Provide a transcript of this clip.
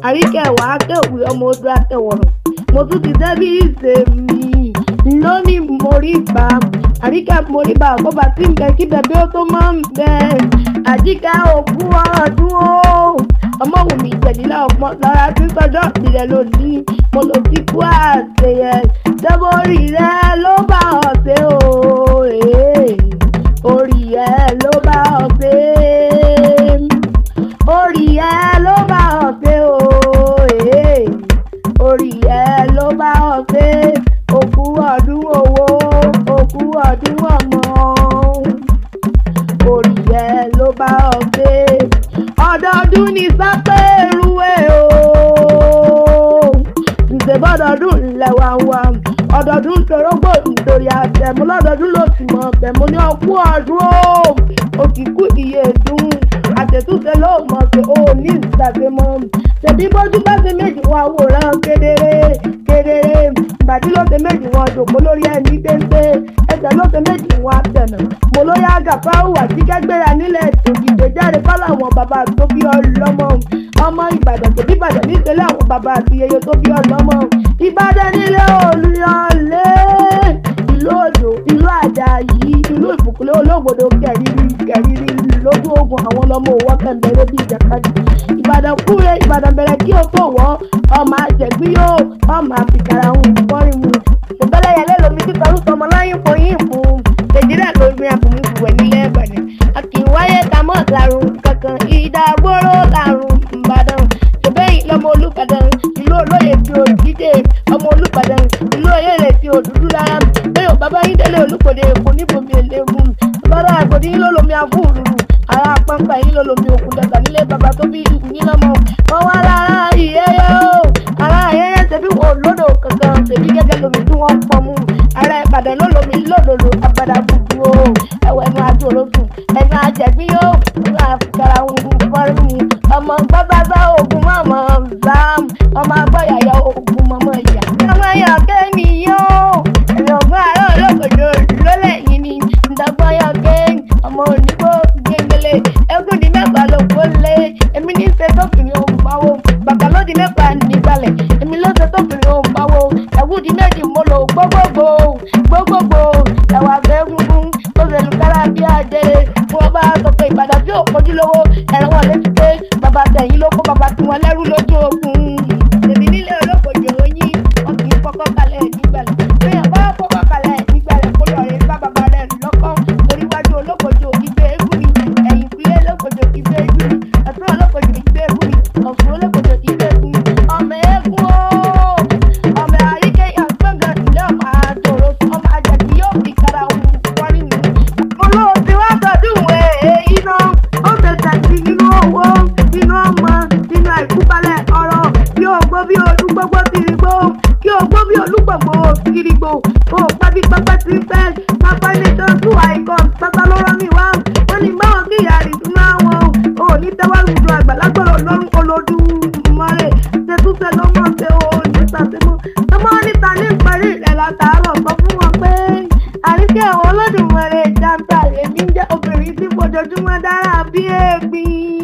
àríkẹ́ wàá kéwì ọmọ ojú àtẹ̀wọ̀rọ̀ mo tún ti débí ìsèmí lónìí moríba àríkẹ́ moríba àkóbá tí ń bẹ kí bẹ̀bí ó tó máa ń bẹ àjíkẹ́ òkú ọdún ó ọmọ wù mí ìjẹ̀dílá ọ̀pọ̀ lára tí sọjọ́ ìrẹ̀ lónìí mo lọ sí kú àṣeyẹ dẹ́bórí rẹ ló bá ọ̀sẹ̀ o orí ẹ ló bá ọ̀sẹ̀ orí ẹ ló bá ọ̀sẹ̀ o orí ẹ ló bá ọ̀sẹ̀ òkú ọdún owó òkú ọdún ọmọ orí ẹ ló bá ọ̀sẹ̀ ọdọọdún ní sápẹ́rúwé o ìṣèbọdọọdún lẹ́wà wa ọdọọdún torógbò nítorí àtẹ̀mú lọ́dọọdún ló ti mọ̀ tẹ̀mú ní ọkú ọdún o òkìkú iye dùn àtẹ̀túnṣe ló mọ̀ pé o ní ìṣàgbémọ́ tẹ̀bí bójú bá ṣe méjì wọn àwòrán kedere ìbàdí ló ṣe méjì wọn jòkó lórí ẹni téńté ẹsẹ̀ ló ṣe méjì wọn àtẹ̀nà mo ló yá gàfáwù àti kẹgbẹ́ra nílẹ̀ ògìdè jáde fáláwọn bàbá tó bí ọlọ́mọ ọmọ ìbàdàn tó bí ìbàdàn nítorí àwọn bàbá àti yeye tó bí ọlọ́mọ ìbàdàn nílé olùyọlé ìlú òjò ìlú àjàyí ìlú ìbùkúlé olóògbòdo kẹrìírí lójú ogun àwọn ọlọ́mọ òwò kẹ̀mbẹ̀rẹ̀ bíi ìjàkadì ìbàdàn kúrẹ́ ìbàdàn bẹ̀rẹ̀ kí o tó wọ́ ọmọ àjẹgbí yóò ọmọ àfikàrà ń kọrin mu ìbẹ́lẹ̀ yẹlé lomi tí kọrú sọmọ láyìn fòyìn fún èjìrẹ́ lómi àbùmí ìbùwẹ̀ nílẹ̀ ìbàdàn a kì í wáyé tamọ́ làrùn kankan ìdàgbòrò làrùn ìbàdàn ṣùgbẹ́yìn lọ́mọ olùbàdàn ìlú olóyè tí o dídé ọmọ olùbàdàn ìlú oyèrè tí o dúdú lára bẹ́ẹ̀ bàbá yín délé olùkọ́dé èkó níbomi eléegun bàbá àgbòdì yín ló lomi àfúrú ara pàǹpà yín ló lomi òkun dàgbà nílé bàbá tó bí yín lọ́mọ wọn wá lára ìyẹ́yẹ́ o ara ìyẹ́yẹ́ ṣebí wọn lódò kankan ṣebí gẹ́gẹ́ lomi tí wọ́n pọ̀ mú ara ìbàdàn ló lomi lódòdó àgbàdà gbùgbù o ẹ̀wọ̀ ẹnu àti olóṣù ẹnu àjẹ̀bí yóò ẹnu àfikàrà ń fọ́rí mu ọmọ gbọ́gbàgbà ogun mọ̀mọ́ zam ọmọ agbọ́yàyà ogun mọ̀mọ́ ìyá. ọmọ ayọ̀ kẹ́ni yóò ẹ̀rọ ọ̀gbọ́n àárọ̀ olókòjò lólè yìí ni ìdàgbọ́n ayọ̀ kẹ́ni ọmọ onígbò gbẹ̀ngẹ̀lẹ̀ ẹ̀gún di mẹ́fà ló kó lé èmi ní ṣe tókìrì òun báwo bàbá ló di mẹ́fà nígbàlẹ̀ èmi ló ṣe tókìrì òun báwo ẹ̀gún di méjì mo lò gbogbogbò ẹ̀wà gbẹ́gungun tó ṣe lùkárà bí àjẹrè fún ọba sọ pé ìbàdàn tí ò kojú lówó ẹ̀rọ wọn létí pé bàbá tẹ̀yìn ló kó bàbá tí wọn lẹ́rú lójú ogun èmi nílé olókojò oyin wọn kì í fọkọ́ kalẹ̀ nígbàlẹ̀ pé àbá fọkọ́ kalẹ̀ nígbàlẹ̀ kó lọ rè bá bàbá rẹ̀ lọ́kọ́ torí wájú olókojò ìgbé eégún ni ẹ̀yìn kúlé olókojò ìgbé eégún ni ọ̀tún olókojò ìgbé eégún ni ọ̀fun olókojò ìgbé eégún ni ọmọ eégún o ọmọ àríkẹ́ yàgbọ́ngàn ilé ọmọ àtòrò ọmọ àjẹ̀dí yóò fi kára òun kọrin nù. olóòtú wá tọdún iná ó tẹ̀sẹ̀ sí nínú owó nínú ọmọ nínú àìkúbalẹ̀ ọ̀rọ̀ kí o gbó bí olúgbógbó tìrìgbó kí o gbó bí olúgbògbó tìrìgbó kó o pẹ́ bí pẹ́pẹ́ ti pẹ́ pápá ní tó tún àìkọ́ pẹ́pẹ́ ló rán mi wá wọ́n ní báwọn kí ìyá rì tún máa wọn o ò ní tẹ́wọ́ lùdú àgbàlagbọ̀rọ̀ lọ́rùn olódùmarè ṣètúnṣe ló mọ̀ ṣe o ní sàṣemọ́ ọmọ níta ní ìparí rẹ̀ látàárọ̀ sọ fún wọn pé àríkẹ́ àwọn Olódùmarè jàǹtà èmi ń jẹ́ obìnrin tí fojoojúmọ́ dára bí ègbìn.